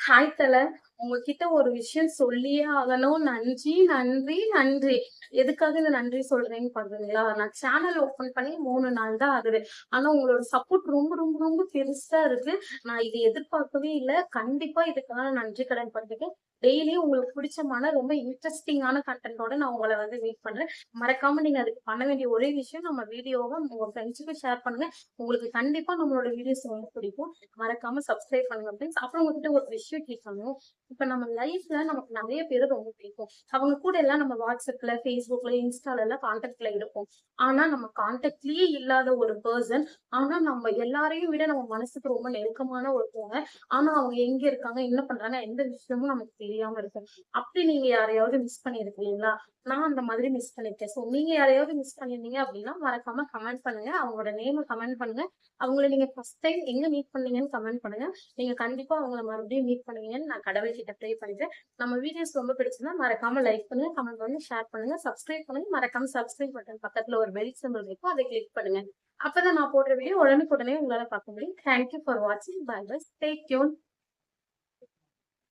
Hi தல. உங்ககிட்ட ஒரு விஷயம் சொல்லியே ஆகணும். நன்றி, நன்றி, நன்றி. எதுக்காக இந்த நன்றி சொல்றேன்னு பாத்தீங்களா? நான் சேனல் ஓப்பன் பண்ணி 3 நாள் தான் ஆகுது. ஆனா உங்களோட சப்போர்ட் ரொம்ப, ரொம்ப, ரொம்ப பெருசா இருக்கு. நான் இது எதிர்பார்க்கவே இல்ல. கண்டிப்பா இதுக்காக நன்றி கடன் பட்டுருக்கேன். டெய்லியும் உங்களுக்கு பிடிச்சமான ரொம்ப இன்ட்ரஸ்டிங்கான கன்டென்ட்டோட நான் உங்கள மீட் பண்றேன். மறக்காம நீங்க அதுக்கு பண்ண வேண்டிய ஒரே விஷயம் நம்ம வீடியோவ உங்க ஃப்ரெண்ட்ஸுக்கு ஷேர் பண்ணுங்க. உங்களுக்கு கண்டிப்பா நம்மளோட வீடியோஸ் ரொம்ப பிடிக்கும். மறக்காம சப்ஸ்கிரைப் பண்ணுங்க ஃப்ரெண்ட்ஸ். அப்புறம் உங்ககிட்ட ஒரு விஷயம் கேட்கணும். இப்ப நம்ம லைஃப்ல நமக்கு நிறைய பேரை ரொம்ப பிடிக்கும். அவங்க கூட எல்லாம் நம்ம வாட்ஸ்அப்ல, ஃபேஸ்புக்ல, இன்ஸ்டால எல்லாம் கான்டாக்ட்ல இருப்போம். ஆனா நம்ம கான்டாக்ட்லயே இல்லாத ஒரு பர்சன், ஆனா நம்ம எல்லாரையும் விட நம்ம மனசுக்கு ரொம்ப நெருக்கமான ஒருத்தவங்க. ஆனா அவங்க எங்க இருக்காங்க, என்ன பண்றாங்க, எந்த விஷயமும் நமக்கு தெரியாம இருக்கும். அப்படி நீங்க யாரையாவது மிஸ் பண்ணியிருக்கீங்களா? நான் அந்த மாதிரி மிஸ் பண்ணிருக்கேன். சோ நீங்க யாரையாவது மிஸ் பண்ணிருந்தீங்க அப்படின்னா மறக்காம கமெண்ட் பண்ணுங்க. அவங்களோட நேம கமெண்ட் பண்ணுங்க. அவங்கள நீங்க ஃபர்ஸ்ட் டைம் எங்க மீட் பண்ணீங்கன்னு கமெண்ட் பண்ணுங்க. நீங்க கண்டிப்பா அவங்கள மறுபடியும் மீட் பண்ணுவீங்கன்னு நான் கடவுள் கிட்ட ப்ரே பண்றேன். நம்ம வீடியோஸ் ரொம்ப பிடிச்சிருந்தா மறக்காம லைக் பண்ணுங்க, கமெண்ட் பண்ணுங்க, ஷேர் பண்ணுங்க, சப்ஸ்கிரைப் பண்ணுங்க. மறக்காம சப்ஸ்கிரைப் பட்டன் பக்கத்துல ஒரு பெல் சிம்பல் இருக்கும். அதை கிளிக் பண்ணுங்க. அப்பதான் நான் போடுற வீடியோ உடனுக்குடனே உங்களால பார்க்க முடியும். தேங்க்யூ ஃபார் வாட்சிங். Bye bye. Stay tune.